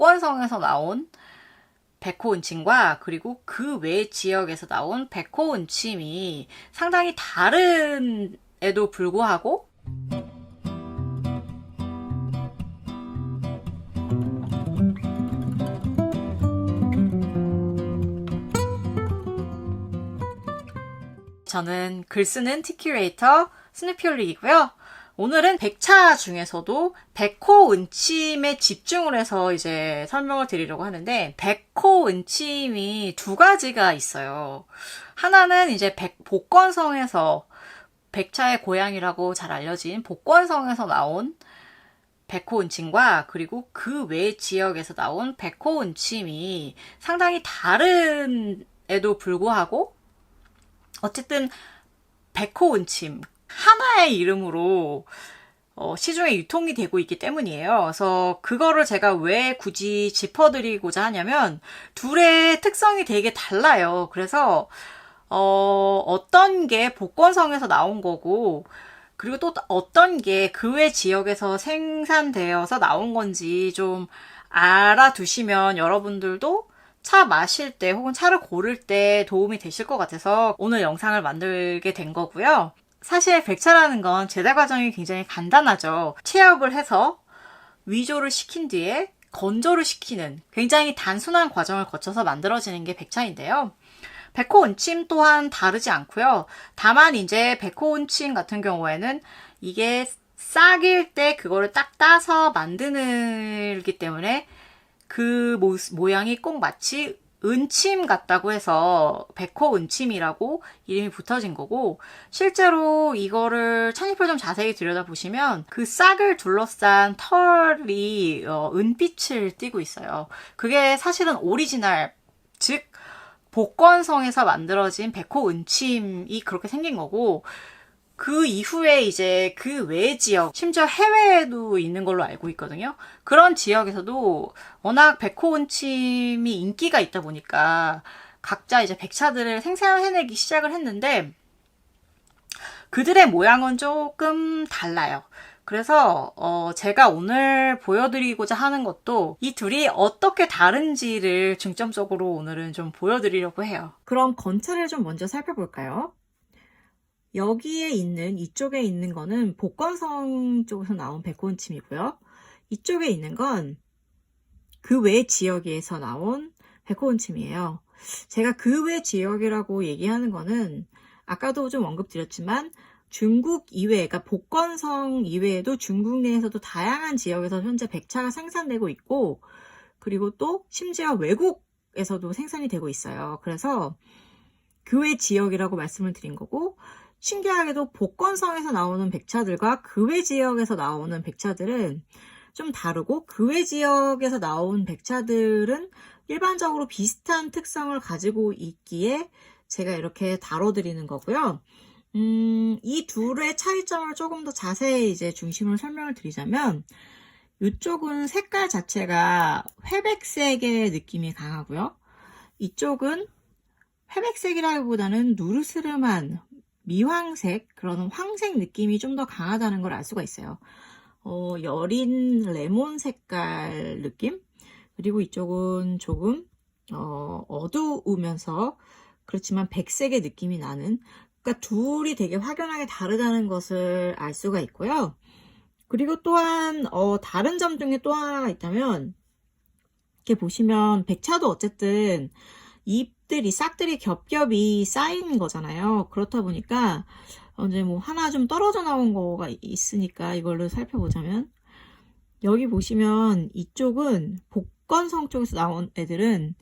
복권성에서 나온 백호은침과 그리고 그 외 지역에서 나온 백호은침이 상당히 다른에도 불구하고 저는 글쓰는 티큐레이터 스누피올릭이고요. 오늘은 백차 중에서도 백호은침에 집중을 해서 이제 설명을 드리려고 하는데, 백호은침이 두 가지가 있어요. 하나는 이제 복권성에서, 백차의 고향이라고 잘 알려진 복권성에서 나온 백호은침과 그리고 그 외 지역에서 나온 백호은침이 상당히 다른에도 불구하고 어쨌든 백호은침 하나의 이름으로 시중에 유통이 되고 있기 때문이에요. 그래서 그거를 제가 왜 굳이 짚어드리고자 하냐면 둘의 특성이 되게 달라요. 그래서 어떤 게 복권성에서 나온 거고 그리고 또 어떤 게 그 외 지역에서 생산되어서 나온 건지 좀 알아두시면 여러분들도 차 마실 때 혹은 차를 고를 때 도움이 되실 것 같아서 오늘 영상을 만들게 된 거고요. 사실 백차라는 건 제작 과정이 굉장히 간단하죠. 체업을 해서 위조를 시킨 뒤에 건조를 시키는 굉장히 단순한 과정을 거쳐서 만들어지는 게 백차인데요. 백호은침 또한 다르지 않고요. 다만 이제 백호은침 같은 경우에는 이게 싹일 때 그거를 딱 따서 만드기 때문에 그 모양이 꼭 마치 은침 같다고 해서 백호은침이라고 이름이 붙어진 거고, 실제로 이거를 찻잎을 좀 자세히 들여다보시면 그 싹을 둘러싼 털이 은빛을 띠고 있어요. 그게 사실은 오리지널, 즉 복권성에서 만들어진 백호은침이 그렇게 생긴 거고, 그 이후에 이제 그 외 지역, 심지어 해외에도 있는 걸로 알고 있거든요. 그런 지역에서도 워낙 백호은침이 인기가 있다 보니까 각자 이제 백차들을 생산해내기 시작을 했는데 그들의 모양은 조금 달라요. 그래서 제가 오늘 보여드리고자 하는 것도 이 둘이 어떻게 다른지를 중점적으로 오늘은 좀 보여드리려고 해요. 그럼 건차를 좀 먼저 살펴볼까요? 여기에 있는, 이쪽에 있는 거는 복건성 쪽에서 나온 백호은침이고요. 이쪽에 있는 건 그 외 지역에서 나온 백호은침이에요. 제가 그 외 지역이라고 얘기하는 거는 아까도 좀 언급드렸지만 중국 이외, 그러니까 복건성 이외에도 중국 내에서도 다양한 지역에서 현재 백차가 생산되고 있고, 그리고 또 심지어 외국에서도 생산이 되고 있어요. 그래서 그 외 지역이라고 말씀을 드린 거고, 신기하게도 복건성에서 나오는 백차들과 그 외 지역에서 나오는 백차들은 좀 다르고, 그 외 지역에서 나온 백차들은 일반적으로 비슷한 특성을 가지고 있기에 제가 이렇게 다뤄드리는 거고요. 이 둘의 차이점을 조금 더 자세히 이제 중심을 설명을 드리자면, 이쪽은 색깔 자체가 회백색의 느낌이 강하고요. 이쪽은 회백색이라기보다는 누르스름한 미황색, 그런 황색 느낌이 좀 더 강하다는 걸 알 수가 있어요. 여린 레몬 색깔 느낌? 그리고 이쪽은 조금 어두우면서 그렇지만 백색의 느낌이 나는, 그러니까 둘이 되게 확연하게 다르다는 것을 알 수가 있고요. 그리고 또한 다른 점 중에 또 하나가 있다면, 이렇게 보시면 백차도 어쨌든 잎들이, 싹들이 겹겹이 쌓인 거잖아요. 그렇다 보니까 이제 뭐 하나 좀 떨어져 나온 거가 있으니까 이걸로 살펴보자면, 여기 보시면 이쪽은 복건성 쪽에서 나온 애들은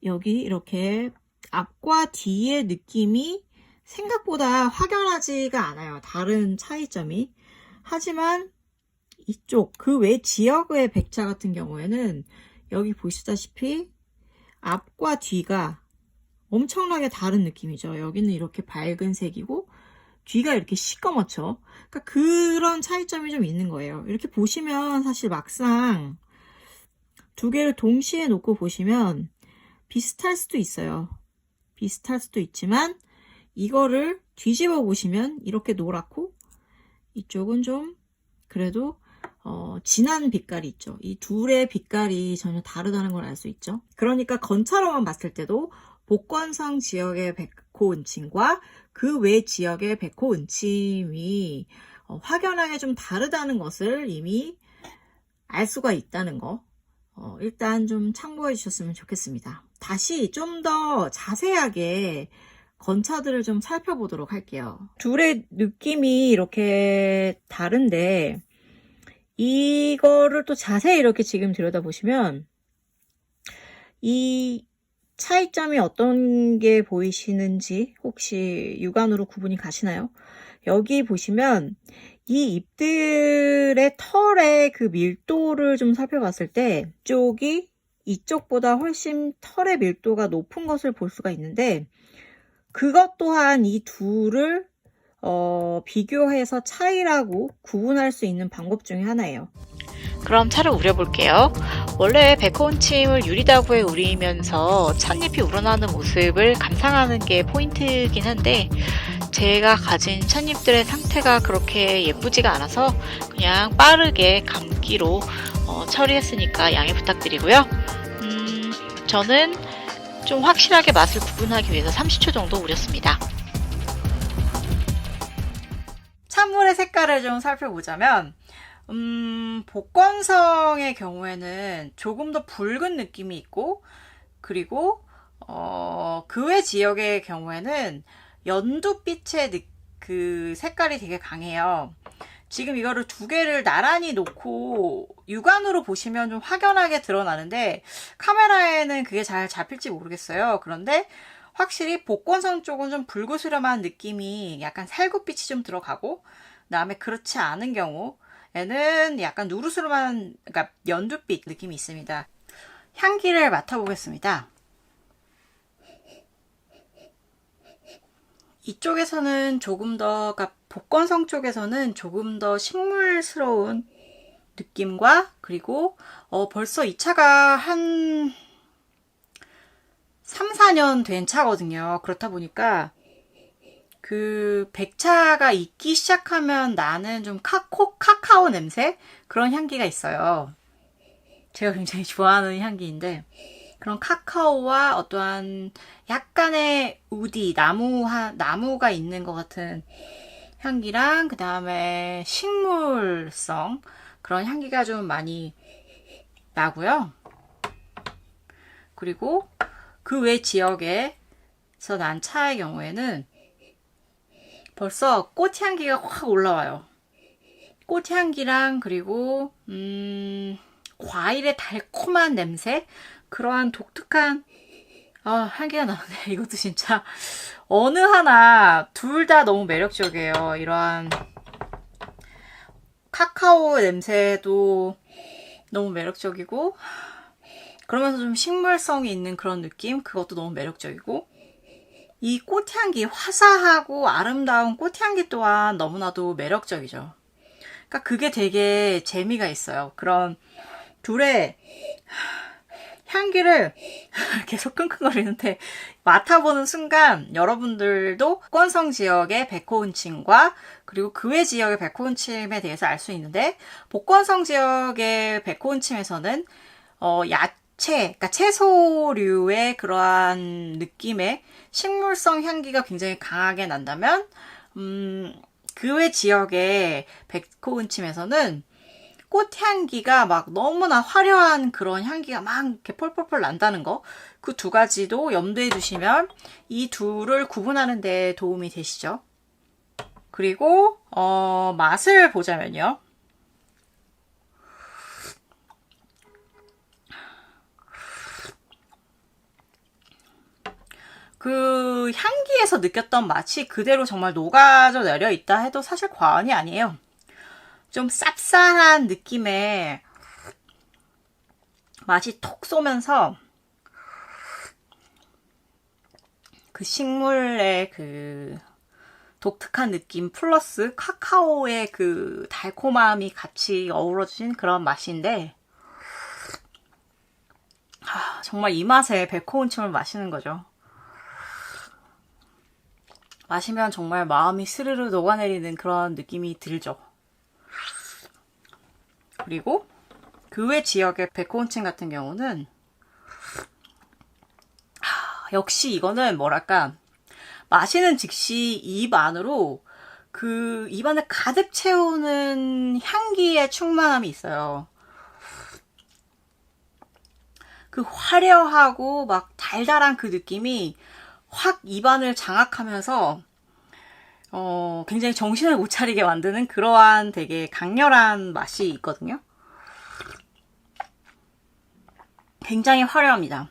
여기 이렇게 앞과 뒤의 느낌이 생각보다 확연하지가 않아요. 다른 차이점이. 하지만 이쪽 그 외 지역의 백차 같은 경우에는 여기 보시다시피 앞과 뒤가 엄청나게 다른 느낌이죠. 여기는 이렇게 밝은 색이고 뒤가 이렇게 시꺼멓죠. 그러니까 그런 차이점이 좀 있는 거예요. 이렇게 보시면 사실 막상 두 개를 동시에 놓고 보시면 비슷할 수도 있어요. 비슷할 수도 있지만 이거를 뒤집어 보시면 이렇게 노랗고 이쪽은 좀 그래도 진한 빛깔이 있죠. 이 둘의 빛깔이 전혀 다르다는 걸 알 수 있죠. 그러니까 건차로만 봤을 때도 복건성 지역의 백호 은침과 그 외 지역의 백호 은침이 확연하게 좀 다르다는 것을 이미 알 수가 있다는 거 일단 좀 참고해 주셨으면 좋겠습니다. 다시 좀 더 자세하게 건차들을 좀 살펴보도록 할게요. 둘의 느낌이 이렇게 다른데 이거를 또 자세히 이렇게 지금 들여다보시면 이 차이점이 어떤 게 보이시는지 혹시 육안으로 구분이 가시나요? 여기 보시면 이 잎들의 털의 그 밀도를 좀 살펴봤을 때 이쪽이 이쪽보다 훨씬 털의 밀도가 높은 것을 볼 수가 있는데 그것 또한 이 둘을 비교해서 차이라고 구분할 수 있는 방법 중에 하나예요. 그럼 차를 우려볼게요. 원래 백호은침을 유리다구에 우리면서 찻잎이 우러나는 모습을 감상하는 게 포인트긴 한데 제가 가진 찻잎들의 상태가 그렇게 예쁘지가 않아서 그냥 빠르게 감기로 처리했으니까 양해 부탁드리고요. 저는 좀 확실하게 맛을 구분하기 위해서 30초 정도 우렸습니다. 찬물의 색깔을 좀 살펴보자면 복건성의 경우에는 조금 더 붉은 느낌이 있고 그리고 그 외 지역의 경우에는 연두빛의 그 색깔이 되게 강해요. 지금 이거를 두 개를 나란히 놓고 육안으로 보시면 좀 확연하게 드러나는데 카메라에는 그게 잘 잡힐지 모르겠어요. 그런데 확실히 복건성 쪽은 좀 붉으스름한 느낌이 약간 살구빛이 좀 들어가고 그다음에 그렇지 않은 경우에는 약간 누르스름한 그러니까 연두빛 느낌이 있습니다. 향기를 맡아보겠습니다. 이쪽에서는 조금 더 그러니까 복건성 쪽에서는 조금 더 식물스러운 느낌과 그리고 벌써 이 차가 한 3, 4년 된 차거든요. 그렇다 보니까 그 백차가 익기 시작하면 나는 좀 카카오 냄새? 그런 향기가 있어요. 제가 굉장히 좋아하는 향기인데 그런 카카오와 어떠한 약간의 우디, 나무가 있는 것 같은 향기랑 그 다음에 식물성 그런 향기가 좀 많이 나고요. 그리고 그 외 지역에서 난 차의 경우에는 벌써 꽃향기가 확 올라와요. 꽃향기랑 그리고 과일의 달콤한 냄새 그러한 독특한 향기가 나는데 이것도 진짜 어느 하나 둘 다 너무 매력적이에요. 이러한 카카오 냄새도 너무 매력적이고 그러면서 좀 식물성이 있는 그런 느낌 그것도 너무 매력적이고 이 꽃향기 화사하고 아름다운 꽃향기 또한 너무나도 매력적이죠. 그러니까 그게 되게 재미가 있어요. 그런 둘의 향기를 계속 끙끙거리는데 맡아보는 순간 여러분들도 복건성 지역의 백호은침과 그리고 그 외 지역의 백호은침에 대해서 알 수 있는데 복건성 지역의 백호은침에서는 야채, 그러니까 채소류의 그러한 느낌의 식물성 향기가 굉장히 강하게 난다면 그 외 지역의 백호은침에서는 꽃향기가 막 너무나 화려한 그런 향기가 막 이렇게 펄펄펄 난다는 거. 그 두 가지도 염두에 두시면 이 둘을 구분하는 데 도움이 되시죠. 그리고 맛을 보자면요. 그 향기에서 느꼈던 맛이 그대로 정말 녹아져 내려 있다 해도 사실 과언이 아니에요. 좀 쌉쌀한 느낌의 맛이 톡 쏘면서 그 식물의 그 독특한 느낌 플러스 카카오의 그 달콤함이 같이 어우러진 그런 맛인데 정말 이 맛에 백호은침을 마시는 거죠. 마시면 정말 마음이 스르르 녹아내리는 그런 느낌이 들죠. 그리고 그 외 지역의 백호운침 같은 경우는 역시 이거는 뭐랄까, 마시는 즉시 입 안으로 그 입안을 가득 채우는 향기의 충만함이 있어요. 그 화려하고 막 달달한 그 느낌이 확 입안을 장악하면서 굉장히 정신을 못 차리게 만드는 그러한 되게 강렬한 맛이 있거든요. 굉장히 화려합니다.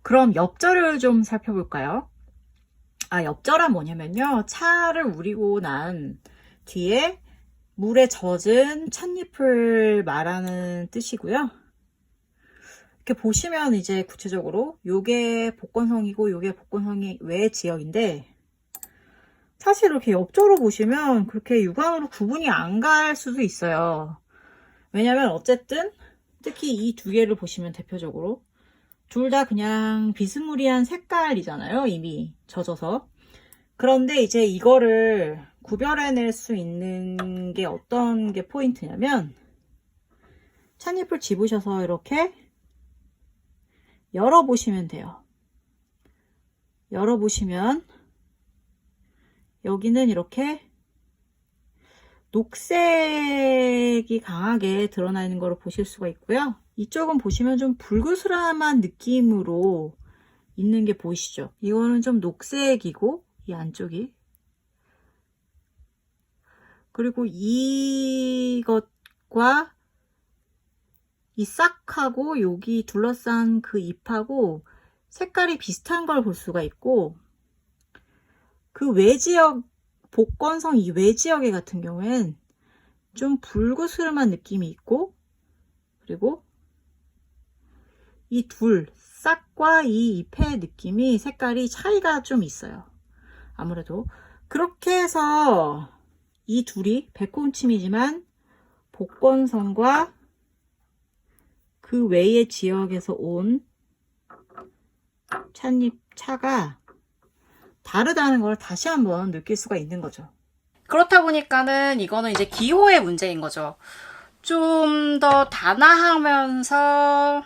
그럼 엽절을 좀 살펴볼까요? 엽절은 뭐냐면요. 차를 우리고 난 뒤에 물에 젖은 찻잎을 말하는 뜻이고요. 이렇게 보시면 이제 구체적으로 요게 복건성이고 요게 복건성이 외 지역인데, 사실 이렇게 엽조로 보시면 그렇게 육안으로 구분이 안 갈 수도 있어요. 왜냐면 어쨌든 특히 이 두 개를 보시면 대표적으로 둘 다 그냥 비스무리한 색깔이잖아요. 이미 젖어서. 그런데 이제 이거를 구별해낼 수 있는 게 어떤 게 포인트냐면, 찻잎을 집으셔서 이렇게 열어보시면 돼요. 열어보시면 여기는 이렇게 녹색이 강하게 드러나 있는 걸 보실 수가 있고요. 이쪽은 보시면 좀 붉으스름한 느낌으로 있는 게 보이시죠? 이거는 좀 녹색이고 이 안쪽이, 그리고 이것과 이 싹하고 여기 둘러싼 그 잎하고 색깔이 비슷한 걸 볼 수가 있고, 그 외지역 복건성 이 외지역의 같은 경우엔 좀 붉으스름한 느낌이 있고, 그리고 이 둘 싹과 이 잎의 느낌이 색깔이 차이가 좀 있어요. 아무래도 그렇게 해서 이 둘이 백호운침이지만 복건성과 그 외의 지역에서 온 찻잎 차가 다르다는 걸 다시 한번 느낄 수가 있는 거죠. 그렇다 보니까는 이거는 이제 기호의 문제인 거죠. 좀 더 단아하면서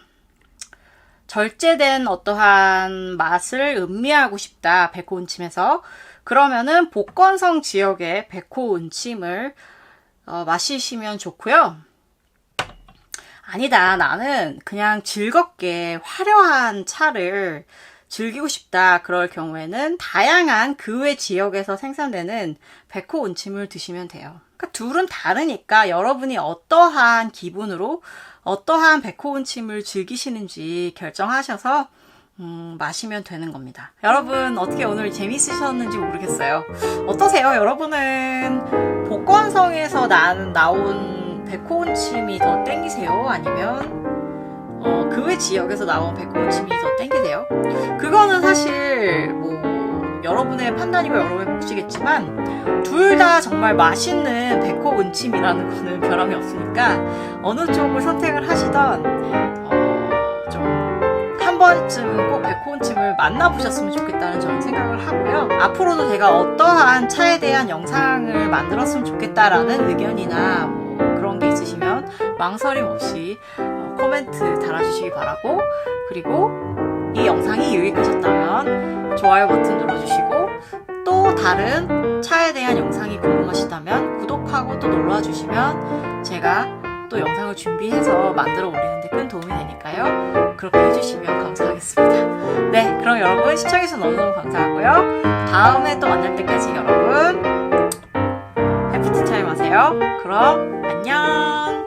절제된 어떠한 맛을 음미하고 싶다, 백호운침에서. 그러면은 복건성 지역의 백호운침을 마시시면 좋고요. 아니다, 나는 그냥 즐겁게 화려한 차를 즐기고 싶다, 그럴 경우에는 다양한 그 외 지역에서 생산되는 백호운침을 드시면 돼요. 그러니까 둘은 다르니까 여러분이 어떠한 기분으로 어떠한 백호운침을 즐기시는지 결정하셔서 마시면 되는 겁니다. 여러분 어떻게 오늘 재밌으셨는지 모르겠어요. 어떠세요? 여러분은 복건성에서 나온 백호운침이 더 땡기세요? 아니면 그 외 지역에서 나온 백호운침이 더 땡기세요? 그거는 사실 뭐 여러분의 판단이고 여러분의 몫이겠지만, 둘 다 정말 맛있는 백호운침이라는 거는 변함이 없으니까 어느 쪽을 선택을 하시던 좀 한 번쯤은 꼭 백호운침을 만나보셨으면 좋겠다는 저는 생각을 하고요. 앞으로도 제가 어떠한 차에 대한 영상을 만들었으면 좋겠다라는 의견이나 뭐 그런 게 있으시면 망설임 없이 코멘트 달아주시기 바라고, 그리고 이 영상이 유익하셨다면 좋아요 버튼 눌러주시고, 또 다른 차에 대한 영상이 궁금하시다면 구독하고 또 눌러주시면 제가 또 영상을 준비해서 만들어 올리는데 큰 도움이 되니까요. 그렇게 해주시면 감사하겠습니다. 네, 그럼 여러분 시청해주셔서 너무너무 감사하고요. 다음에 또 만날 때까지 여러분 해피티 타임 하세요. 그럼 안녕.